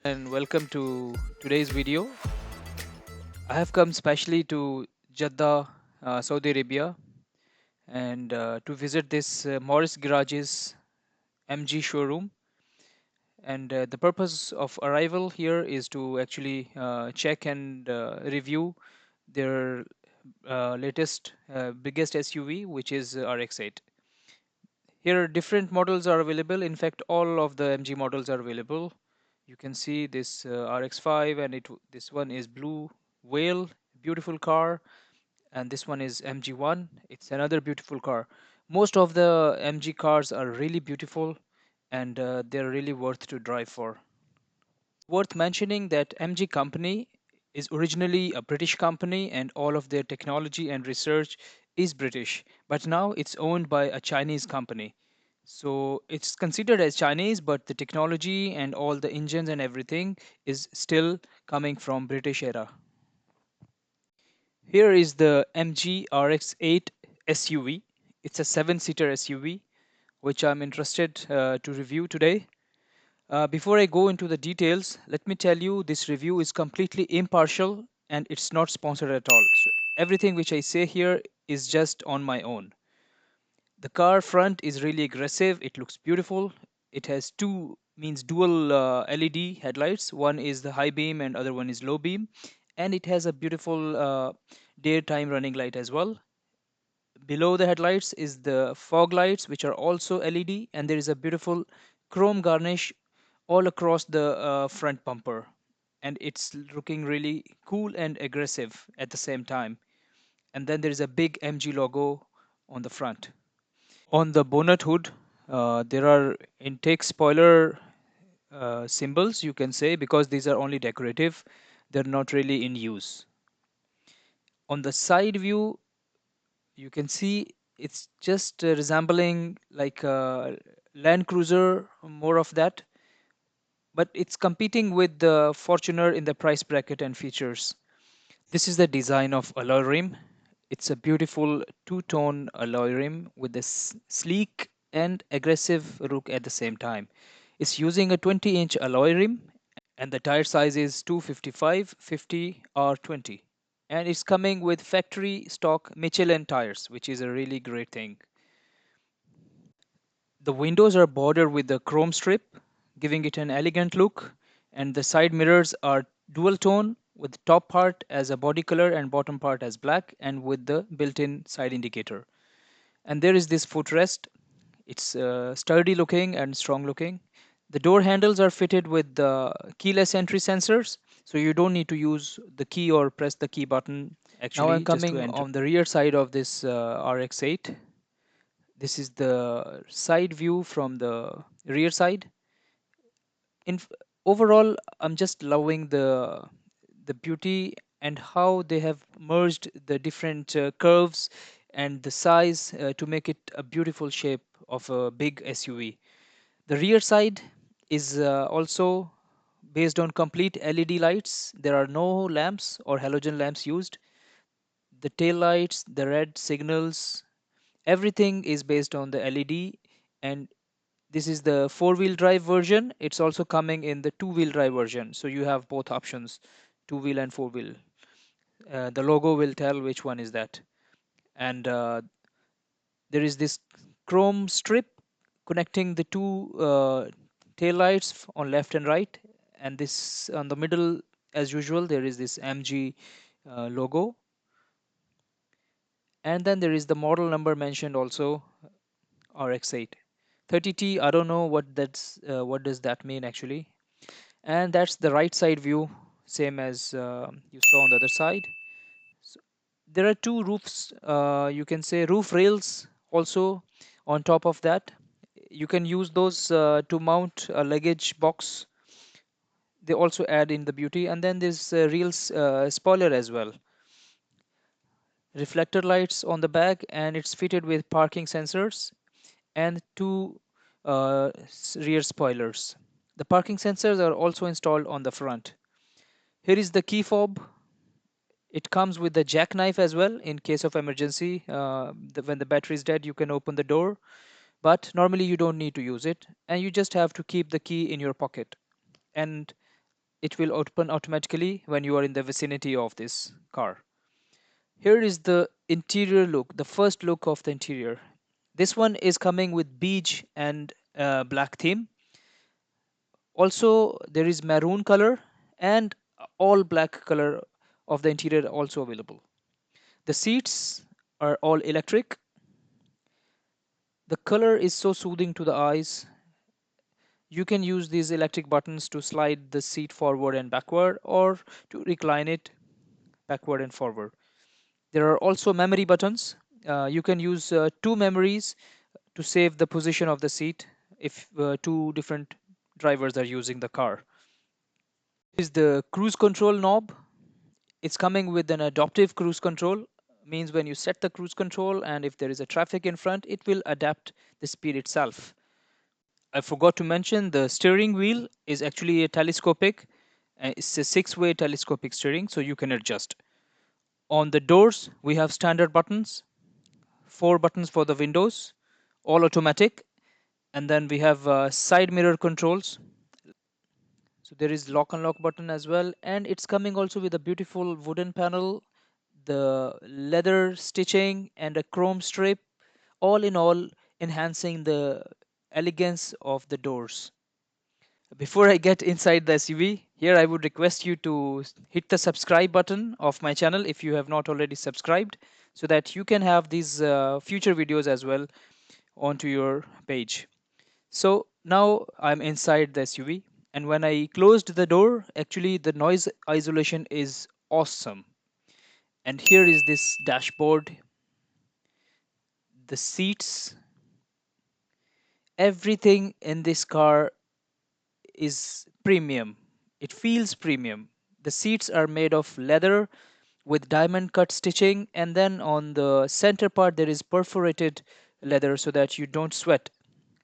And welcome to today's video. I have come specially to Jeddah, Saudi Arabia, and to visit this Morris Garage's MG showroom. And the purpose of arrival here is to actually check and review their latest, biggest SUV, which is RX8. Here, different models are available. In fact, all of the MG models are available. You can see this RX5, and this one is blue whale, beautiful car, and this one is MG1. It's another beautiful car. Most of the MG cars are really beautiful, and they're really worth to drive for. Worth mentioning that MG company is originally a British company, and all of their technology and research is British, but now it's owned by a Chinese company. So it's considered as Chinese, but the technology and all the engines and everything is still coming from British era. Here is the MG RX8 SUV. It's a seven-seater SUV, which I'm interested to review today. Before I go into the details, let me tell you this review is completely impartial and it's not sponsored at all. So everything which I say here is just on my own. The car front is really aggressive. It looks beautiful. It has dual LED headlights. One is the high beam and other one is low beam, and it has a beautiful daytime running light as well. Below the headlights is the fog lights, which are also LED, and there is a beautiful chrome garnish all across the front bumper, and it's looking really cool and aggressive at the same time. And then there is a big MG logo on the front. On the bonnet hood, there are intake spoiler symbols, you can say, because these are only decorative. They're not really in use. On the side view, you can see it's just resembling like a Land Cruiser, more of that, but it's competing with the Fortuner in the price bracket and features. This is the design of alloy rim. It's a beautiful two-tone alloy rim with a sleek and aggressive look at the same time. It's using a 20-inch alloy rim and the tire size is 255, 50 R20. And it's coming with factory stock Michelin tires, which is a really great thing. The windows are bordered with the chrome strip, giving it an elegant look, and the side mirrors are dual tone with top part as a body color and bottom part as black and with the built-in side indicator. And there is this footrest. It's sturdy looking and strong looking. The door handles are fitted with the keyless entry sensors, so you don't need to use the key or press the key button now I'm actually just to coming enter. on the rear side of this RX8. This is the side view from the rear side. In overall, I'm just loving the beauty and how they have merged the different curves and the size to make it a beautiful shape of a big SUV. The rear side is also based on complete LED lights. There are no lamps or halogen lamps used. The tail lights, the red signals, everything is based on the LED, and this is the four-wheel drive version. It's also coming in the two-wheel drive version, so you have both options, two-wheel and four-wheel. The logo will tell which one is that. And there is this chrome strip connecting the two tail lights on left and right, and this on the middle, as usual, there is this MG logo, and then there is the model number mentioned also, RX8. 30T, I don't know what does that mean actually. And that's the right side view, same as you saw on the other side. So there are two roofs, you can say roof rails also on top of that. You can use those to mount a luggage box. They also add in the beauty, and then there's a real spoiler as well. Reflector lights on the back, and it's fitted with parking sensors and two rear spoilers. The parking sensors are also installed on the front. Here is the key fob. It comes with the jackknife as well in case of emergency. When the battery is dead, you can open the door, but normally you don't need to use it, and you just have to keep the key in your pocket. And it will open automatically when you are in the vicinity of this car. Here is the interior look, the first look of the interior. This one is coming with beige and black theme. Also, there is maroon color and all black color of the interior also available. The seats are all electric. The color is so soothing to the eyes. You can use these electric buttons to slide the seat forward and backward or to recline it backward and forward. There are also memory buttons. You can use two memories to save the position of the seat if two different drivers are using the car. Is the cruise control knob. It's coming with an adaptive cruise control, means when you set the cruise control and if there is a traffic in front, it will adapt the speed itself. I forgot to mention the steering wheel is actually a telescopic. It's a six-way telescopic steering, so you can adjust. On the doors, we have standard buttons, four buttons for the windows, all automatic, and then we have side mirror controls. So there is lock and lock button as well, and it's coming also with a beautiful wooden panel, the leather stitching, and a chrome strip. All in all, enhancing the elegance of the doors. Before I get inside the SUV, here I would request you to hit the subscribe button of my channel if you have not already subscribed, so that you can have these future videos as well onto your page. So now I'm inside the SUV, and when I closed the door, actually the noise isolation is awesome. And here is this dashboard, the seats, everything in this car is premium. It feels premium. The seats are made of leather with diamond cut stitching, and then on the center part there is perforated leather so that you don't sweat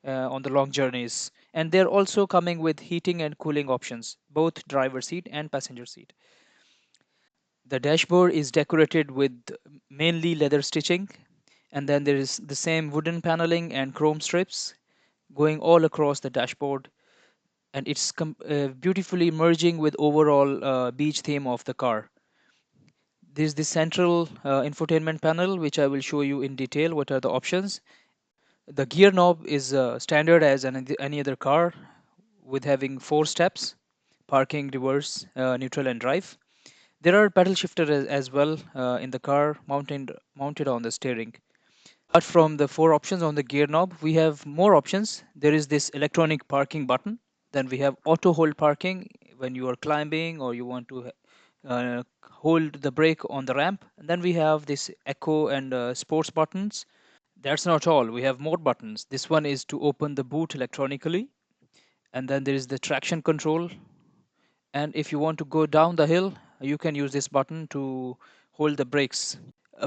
on the long journeys. And they're also coming with heating and cooling options, both driver seat and passenger seat. The dashboard is decorated with mainly leather stitching, and then there is the same wooden paneling and chrome strips going all across the dashboard, and it's beautifully merging with overall beach theme of the car. There's the central infotainment panel, which I will show you in detail what are the options. The gear knob is standard as any other car, with having four steps: parking, reverse, neutral, and drive. There are pedal shifters as well in the car, mounted on the steering. Apart from the four options on the gear knob, we have more options. There is this electronic parking button. Then we have auto hold parking when you are climbing or you want to hold the brake on the ramp. And then we have this echo and sports buttons. That's not all. We have more buttons. This one is to open the boot electronically. And then there is the traction control. And if you want to go down the hill, you can use this button to hold the brakes.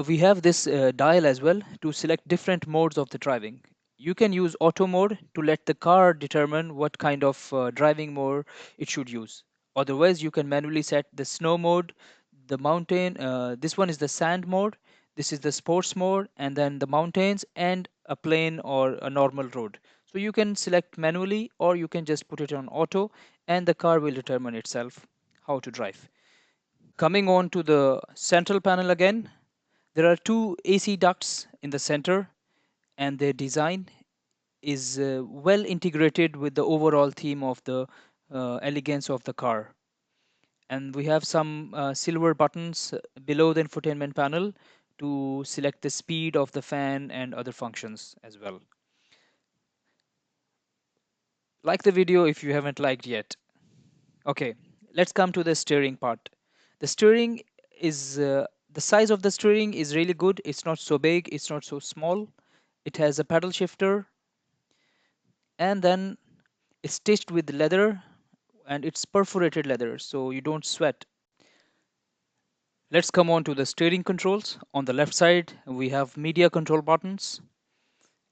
We have this dial as well to select different modes of the driving. You can use auto mode to let the car determine what kind of driving mode it should use. Otherwise, you can manually set the snow mode, the mountain. This one is the sand mode. This is the sports mode, and then the mountains and a plain or a normal road. So you can select manually, or you can just put it on auto, and the car will determine itself how to drive. Coming on to the central panel again, there are two AC ducts in the center, and their design is well integrated with the overall theme of the elegance of the car. And we have some silver buttons below the infotainment panel to select the speed of the fan and other functions as well. Like the video if you haven't liked yet. Okay, let's come to the steering part. The steering is the size of the steering is really good. It's not so big, it's not so small. It has a pedal shifter, and then it's stitched with leather, and it's perforated leather so you don't sweat. Let's come on to the steering controls. On the left side we have media control buttons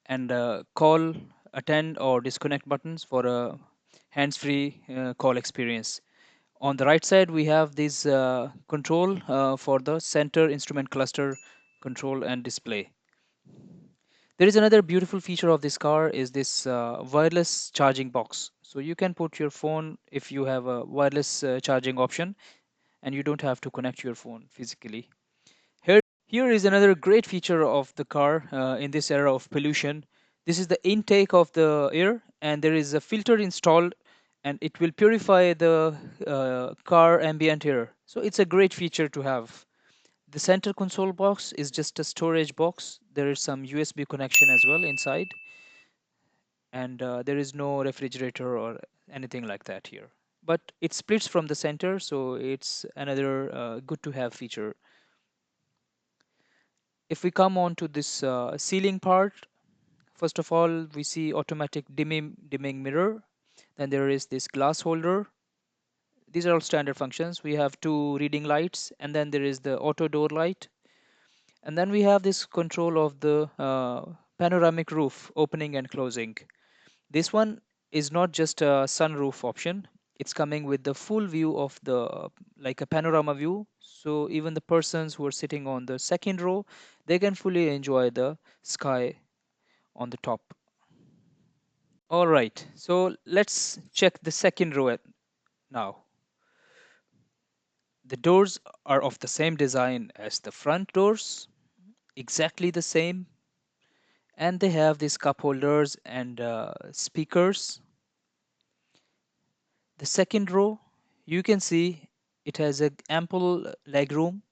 and call, attend, or disconnect buttons for a hands-free call experience. On the right side we have this control for the center instrument cluster control and display. There is another beautiful feature of this car is this wireless charging box. So you can put your phone if you have a wireless charging option and you don't have to connect your phone physically. Here is another great feature of the car in this era of pollution. This is the intake of the air, and there is a filter installed, and it will purify the car ambient air. So it's a great feature to have. The center console box is just a storage box. There is some USB connection as well inside, and there is no refrigerator or anything like that here. But it splits from the center, so it's another good to have feature. If we come on to this ceiling part, first of all, we see automatic dimming mirror. Then there is this glass holder. These are all standard functions. We have two reading lights, and then there is the auto door light. And then we have this control of the panoramic roof opening and closing. This one is not just a sunroof option. It's coming with the full view of the like a panorama view. So even the persons who are sitting on the second row, they can fully enjoy the sky on the top. All right, so let's check the second row now. The doors are of the same design as the front doors, exactly the same, and they have these cup holders and speakers. The second row, you can see it has a ample leg room,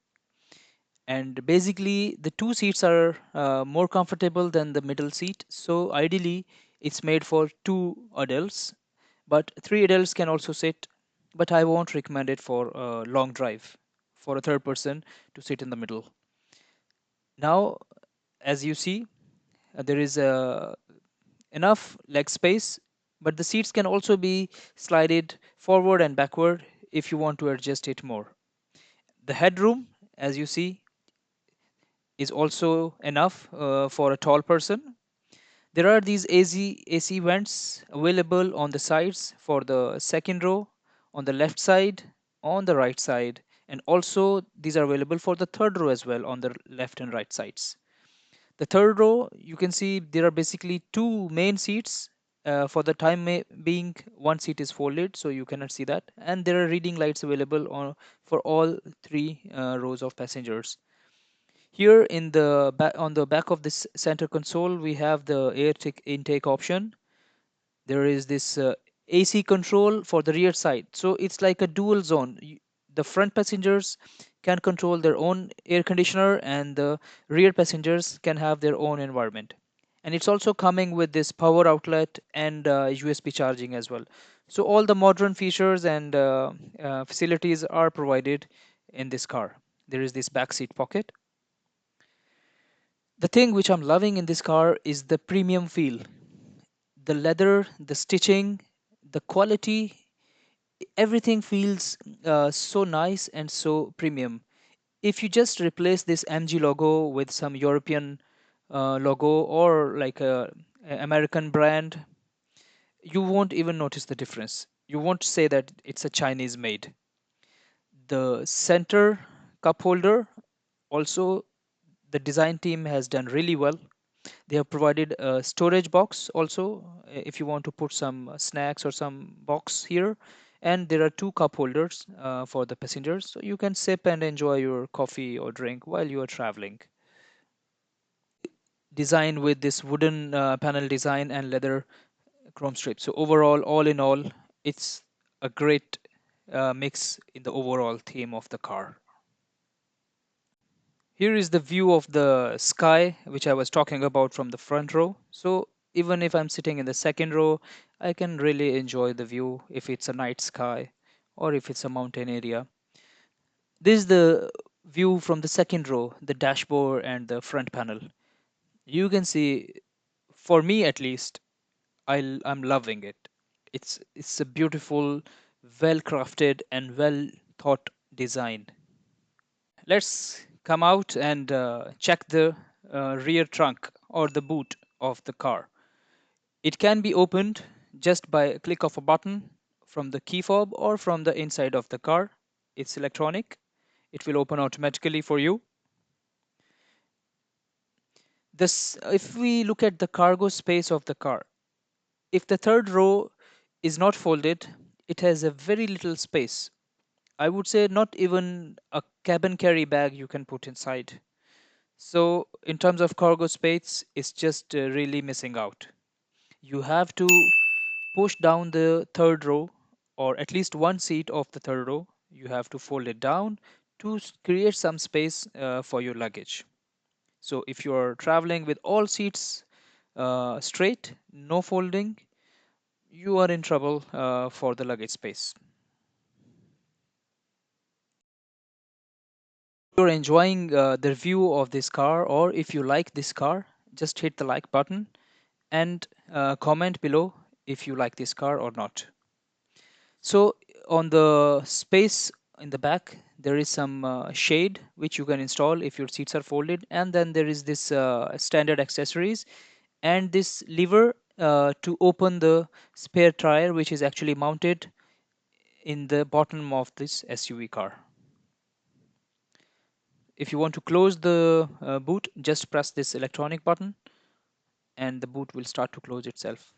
and basically the two seats are more comfortable than the middle seat. So ideally, it's made for two adults, but three adults can also sit. But I won't recommend it for a long drive for a third person to sit in the middle. Now, as you see, there is enough leg space, but the seats can also be slided forward and backward if you want to adjust it more. The headroom, as you see, is also enough for a tall person. There are these AC vents available on the sides for the second row, on the left side, on the right side, and also these are available for the third row as well on the left and right sides. The third row, you can see there are basically two main seats. For the being, one seat is folded, so you cannot see that. And there are reading lights available for all three rows of passengers. Here in the back on the back of this center console, we have the intake option. There is this AC control for the rear side. So it's like a dual zone. The front passengers can control their own air conditioner, and the rear passengers can have their own environment. And it's also coming with this power outlet and USB charging as well. So all the modern features and facilities are provided in this car. There is this backseat pocket. The thing which I'm loving in this car is the premium feel. The leather, the stitching, the quality, everything feels so nice and so premium. If you just replace this MG logo with some European logo or like a American brand, you won't even notice the difference. You won't say that it's a Chinese made. The center cup holder also, the design team has done really well. They have provided a storage box also if you want to put some snacks or some box here. And there are two cup holders for the passengers, so you can sip and enjoy your coffee or drink while you are traveling. Designed with this wooden panel design and leather chrome strip. So overall, all in all, it's a great mix in the overall theme of the car. Here is the view of the sky, which I was talking about from the front row. So even if I'm sitting in the second row, I can really enjoy the view if it's a night sky or if it's a mountain area. This is the view from the second row, the dashboard and the front panel. You can see, for me at least, I'm loving it. It's a beautiful, well crafted and well thought design. Let's come out and check the rear trunk or the boot of the car. It can be opened just by a click of a button from the key fob or from the inside of the car. It's electronic. It will open automatically for you. This, if we look at the cargo space of the car, if the third row is not folded, it has a very little space. I would say not even a cabin carry bag you can put inside. So, in terms of cargo space, it's just really missing out. You have to push down the third row, or at least one seat of the third row. You have to fold it down to create some space for your luggage. So, if you are traveling with all seats straight, no folding, you are in trouble for the luggage space. If you're enjoying the review of this car, or if you like this car, just hit the like button and comment below if you like this car or not. So on the space in the back, there is some shade which you can install if your seats are folded, and then there is this standard accessories and this lever to open the spare tire, which is actually mounted in the bottom of this SUV car. If you want to close the boot, just press this electronic button and the boot will start to close itself.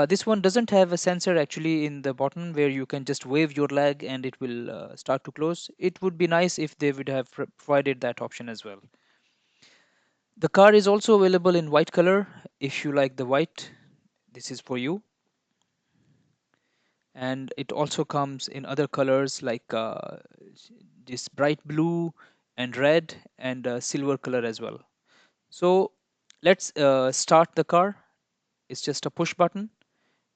This one doesn't have a sensor actually in the bottom where you can just wave your leg and it will start to close. It would be nice if they would have provided that option as well. The car is also available in white color. If you like the white, this is for you. And it also comes in other colors like this bright blue and red and silver color as well. So let's start the car. It's just a push button.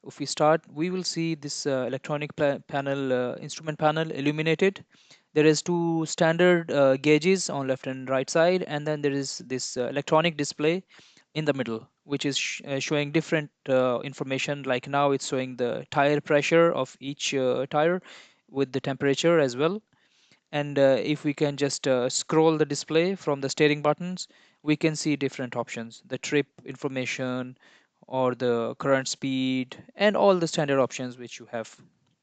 If we start, we will see this electronic panel, instrument panel illuminated. There is two standard gauges on left and right side, and then there is this electronic display in the middle, which is showing different information. Like now, it's showing the tire pressure of each tire with the temperature as well. And if we can just scroll the display from the steering buttons, we can see different options, the trip information or the current speed and all the standard options which you have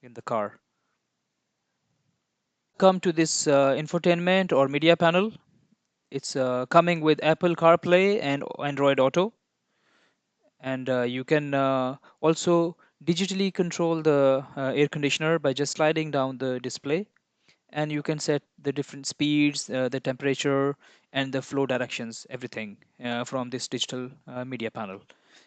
in the car. Come to this infotainment or media panel. It's coming with Apple CarPlay and Android Auto, and you can also digitally control the air conditioner by just sliding down the display, and you can set the different speeds, the temperature, and the flow directions, everything from this digital media panel.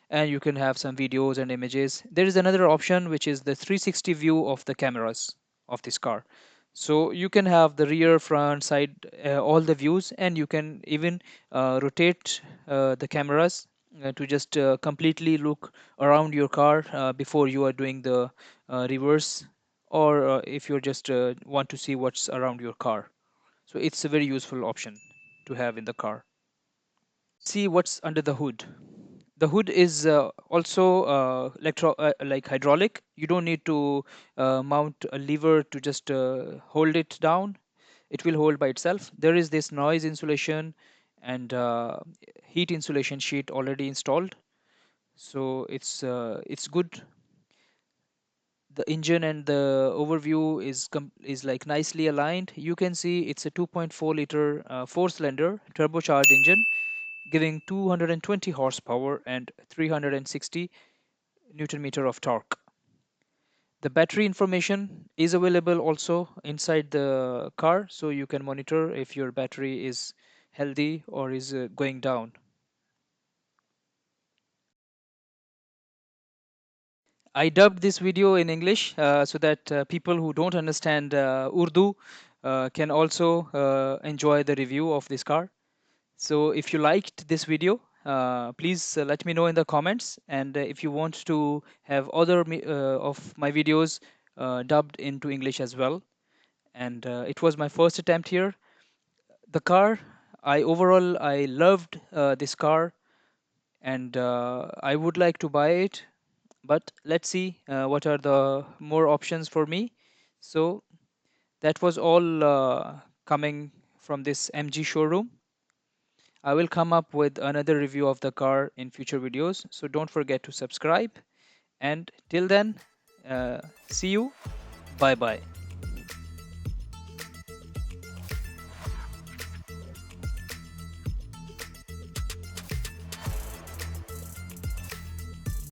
And you can have some videos and images. There is another option which is the 360 view of the cameras of this car. So you can have the rear, front, side, all the views, and you can even rotate the cameras to just completely look around your car before you are doing the reverse, or if you just want to see what's around your car. So it's a very useful option to have in the car. See what's under the hood. The hood is also like hydraulic. You don't need to mount a lever to just hold it down. It will hold by itself. There is this noise insulation and heat insulation sheet already installed, so it's good. The engine and the overview is like nicely aligned. You can see it's a 2.4 liter four cylinder turbocharged engine giving 220 horsepower and 360 newton meter of torque. The battery information is available also inside the car, so you can monitor if your battery is healthy or is going down. I dubbed this video in English so that people who don't understand Urdu can also enjoy the review of this car. So if you liked this video, please let me know in the comments. And if you want to have other of my videos dubbed into English as well. And it was my first attempt here. The car, I loved this car, and I would like to buy it. But let's see what are the more options for me. So that was all coming from this MG showroom. I will come up with another review of the car in future videos, so don't forget to subscribe. And till then, see you. Bye bye.